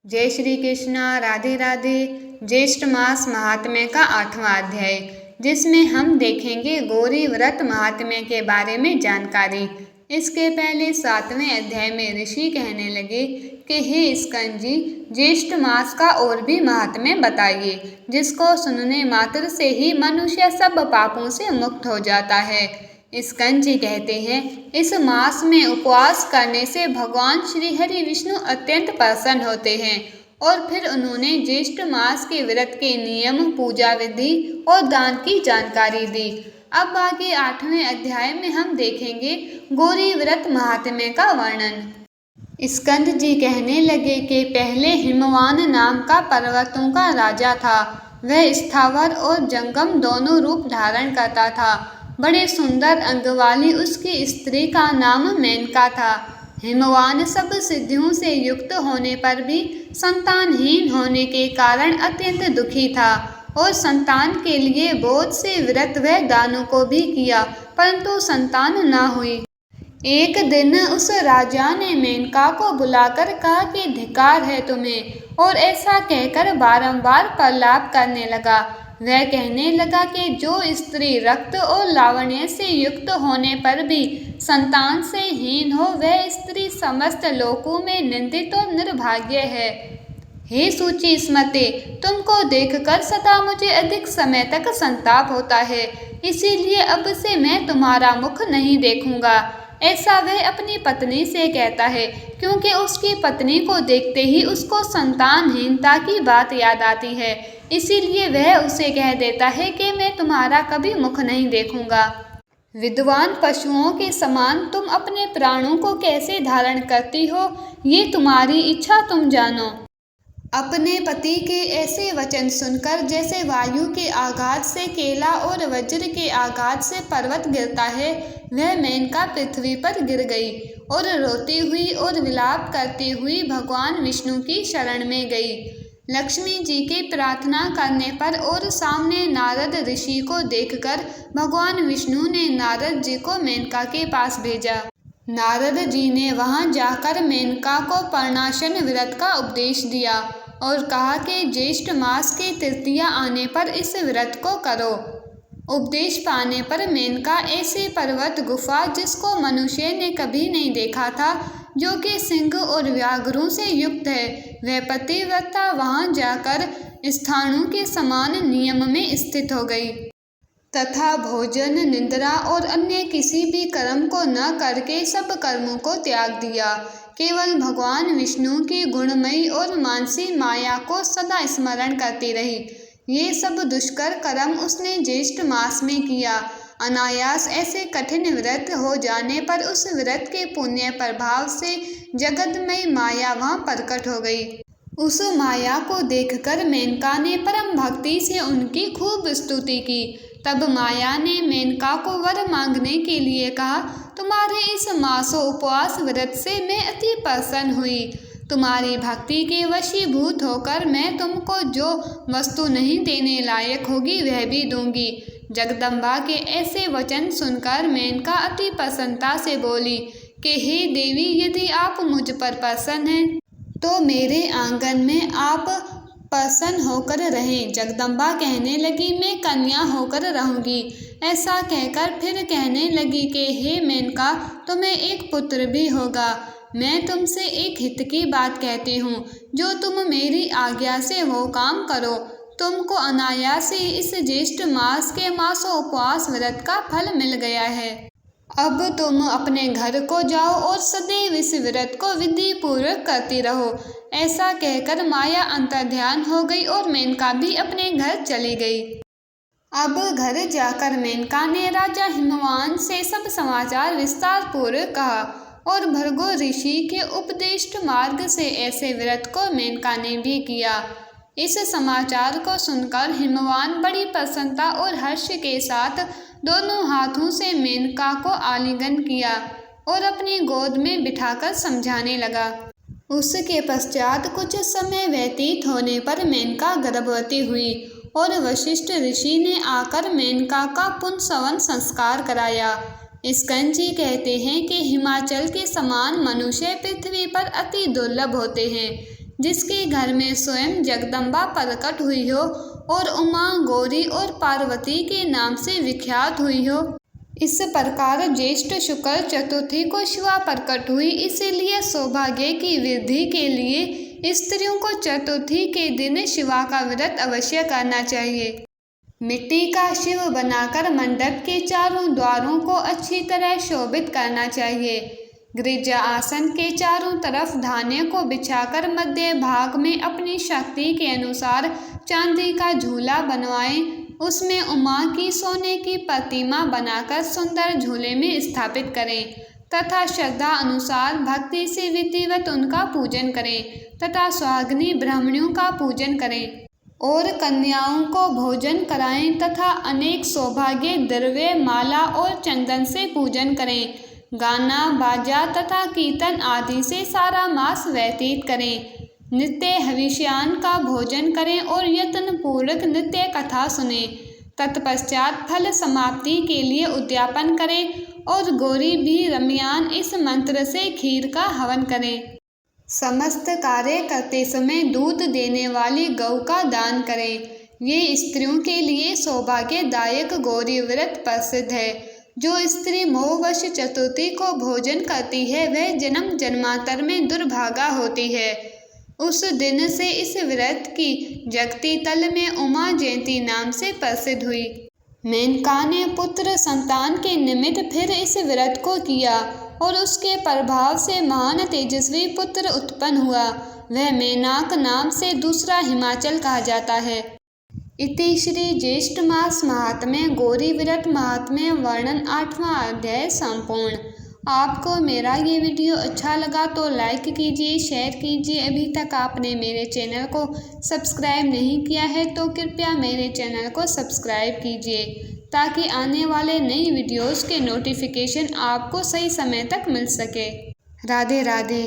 जय श्री कृष्णा। राधे राधे। ज्येष्ठ मास महात्म्य का 8वां अध्याय, जिसमें हम देखेंगे गौरी व्रत महात्म्य के बारे में जानकारी। इसके पहले 7वें अध्याय में ऋषि कहने लगे कि हे स्कंद जी, ज्येष्ठ मास का और भी महात्म्य बताइए, जिसको सुनने मात्र से ही मनुष्य सब पापों से मुक्त हो जाता है। स्कंद जी कहते हैं, इस मास में उपवास करने से भगवान श्री हरि विष्णु अत्यंत प्रसन्न होते हैं। और फिर उन्होंने ज्येष्ठ मास के व्रत के नियम, पूजा विधि और दान की जानकारी दी। अब आगे 8वें अध्याय में हम देखेंगे गौरी व्रत महात्म्य का वर्णन। स्कंद जी कहने लगे कि पहले हिमवान नाम का पर्वतों का राजा था। वह स्थावर और जंगम दोनों रूप धारण करता था। बड़े सुंदर अंग वाली उसकी स्त्री का नाम मेनका था। हिमवान सब सिद्धियों से युक्त होने पर भी संतानहीन होने के कारण अत्यंत दुखी था और संतान के लिए बहुत से व्रत व दानों को भी किया, परंतु संतान न हुई। एक दिन उस राजा ने मेनका को बुलाकर कहा कि धिक्कार है तुम्हें, और ऐसा कहकर बारंबार प्रलाप करने लगा। वह कहने लगा कि जो स्त्री रक्त और लावण्य से युक्त होने पर भी संतान से हीन हो, वह स्त्री समस्त लोकों में निंदित और निर्भाग्य है। हे सूची स्मृति, तुमको देखकर सदा मुझे अधिक समय तक संताप होता है, इसीलिए अब से मैं तुम्हारा मुख नहीं देखूंगा। ऐसा वह अपनी पत्नी से कहता है, क्योंकि उसकी पत्नी को देखते ही उसको संतानहीनता की बात याद आती है। इसीलिए वह उसे कह देता है कि मैं तुम्हारा कभी मुख नहीं देखूंगा। विद्वान पशुओं के समान तुम अपने प्राणों को कैसे धारण करती हो, ये तुम्हारी इच्छा, तुम जानो। अपने पति के ऐसे वचन सुनकर जैसे वायु के आघात से केला और वज्र के आघात से पर्वत गिरता है, वह मेनका पृथ्वी पर गिर गई और रोती हुई और विलाप करती हुई भगवान विष्णु की शरण में गई। लक्ष्मी जी के प्रार्थना करने पर और सामने नारद ऋषि को देखकर भगवान विष्णु ने नारद जी को मेनका के पास भेजा। नारद जी ने वहां जाकर मेनका को पर्णाशन व्रत का उपदेश दिया और कहा कि ज्येष्ठ मास के तृतीया आने पर इस व्रत को करो। उपदेश पाने पर मेनका ऐसे पर्वत गुफा, जिसको मनुष्य ने कभी नहीं देखा था, जो कि सिंह और व्याघ्रों से युक्त है, वह पतिव्रता वहां जाकर स्थाणु के समान नियम में स्थित हो गई तथा भोजन, निद्रा और अन्य किसी भी कर्म को न करके सब कर्मों को त्याग दिया। केवल भगवान विष्णु की गुणमयी और मानसी माया को सदा स्मरण करती रही। ये सब दुष्कर कर्म उसने ज्येष्ठ मास में किया। अनायास ऐसे कठिन व्रत हो जाने पर उस व्रत के पुण्य प्रभाव से जगतमयी माया वहां प्रकट हो गई। उस माया को देखकर मेनका ने परम भक्ति से उनकी खूब स्तुति की। तब माया ने मेनका को वर मांगने के लिए कहा, तुम्हारे इस मासो उपवास व्रत से मैं अति प्रसन्न हुई। तुम्हारी भक्ति के वशीभूत होकर मैं तुमको जो वस्तु नहीं देने लायक होगी वह भी दूंगी। जगदम्बा के ऐसे वचन सुनकर मेनका अति प्रसन्नता से बोली कि हे देवी, यदि आप मुझ पर प्रसन्न हैं तो मेरे आंगन में आप प्रसन्न होकर रहें। जगदम्बा कहने लगी, मैं कन्या होकर रहूंगी। ऐसा कहकर फिर कहने लगी कि हे मेनका, तुम्हें एक पुत्र भी होगा। मैं तुमसे एक हित की बात कहती हूँ, जो तुम मेरी आज्ञा से वो काम करो। तुमको अनायास ही इस ज्येष्ठ मास के मासों उपवास व्रत का फल मिल गया है। अब तुम अपने घर को जाओ और सदैव इस व्रत को विधि पूर्वक करती रहो। ऐसा कहकर माया अंतर्ध्यान हो गई और मेनका भी अपने घर चली गई। अब घर जाकर मेनका ने राजा हिमवान से सब समाचार विस्तार पूर्वक कहा और भृगु ऋषि के उपदिष्ट मार्ग से ऐसे व्रत को मेनका ने भी किया। इस समाचार को सुनकर हिमवान बड़ी प्रसन्नता और हर्ष के साथ दोनों हाथों से मेनका को आलिंगन किया और अपनी गोद में बिठाकर समझाने लगा। उसके पश्चात कुछ समय व्यतीत होने पर मेनका गर्भवती हुई और वशिष्ठ ऋषि ने आकर मेनका का पुंसवन संस्कार कराया। स्कंद जी कहते हैं कि हिमाचल के समान मनुष्य पृथ्वी पर अति दुर्लभ होते हैं। जिसके घर में स्वयं जगदम्बा प्रकट हुई हो और उमा, गौरी और पार्वती के नाम से विख्यात हुई हो। इस प्रकार ज्येष्ठ शुक्ल चतुर्थी को शिवा प्रकट हुई। इसीलिए सौभाग्य की वृद्धि के लिए स्त्रियों को चतुर्थी के दिन शिवा का व्रत अवश्य करना चाहिए। मिट्टी का शिव बनाकर मंडप के चारों द्वारों को अच्छी तरह शोभित करना चाहिए। गिरिजा आसन के चारों तरफ धान्य को बिछाकर मध्य भाग में अपनी शक्ति के अनुसार चांदी का झूला बनवाएं। उसमें उमा की सोने की प्रतिमा बनाकर सुंदर झूले में स्थापित करें तथा श्रद्धा अनुसार भक्ति से विधिवत उनका पूजन करें तथा सुहागिनी ब्राह्मणों का पूजन करें और कन्याओं को भोजन कराएं तथा अनेक सौभाग्य द्रव्य, माला और चंदन से पूजन करें। गाना, बाजा तथा कीर्तन आदि से सारा मास व्यतीत करें। नित्य हविष्यान्न का भोजन करें और यत्न पूर्वक नित्य कथा सुने। तत्पश्चात फल समाप्ति के लिए उद्यापन करें और गौरी भी रमयान इस मंत्र से खीर का हवन करें। समस्त कार्य करते समय दूध देने वाली गौ का दान करें। ये स्त्रियों के लिए सौभाग्यदायक गौरी व्रत प्रसिद्ध है। जो स्त्री मोहवश चतुर्थी को भोजन करती है वह जन्म जन्मांतर में दुर्भागा होती है। उस दिन से इस व्रत की जगती तल में उमा जयंती नाम से प्रसिद्ध हुई। मेनका ने पुत्र संतान के निमित्त फिर इस व्रत को किया और उसके प्रभाव से महान तेजस्वी पुत्र उत्पन्न हुआ। वह मेनाक नाम से दूसरा हिमाचल कहा जाता है। इति श्री ज्येष्ठ मास महात्म्य गौरी व्रत महात्म्य वर्णन 8वां अध्याय संपूर्ण। आपको मेरा ये वीडियो अच्छा लगा तो लाइक कीजिए, शेयर कीजिए। अभी तक आपने मेरे चैनल को सब्सक्राइब नहीं किया है तो कृपया मेरे चैनल को सब्सक्राइब कीजिए ताकि आने वाले नई वीडियोस के नोटिफिकेशन आपको सही समय तक मिल सके। राधे राधे।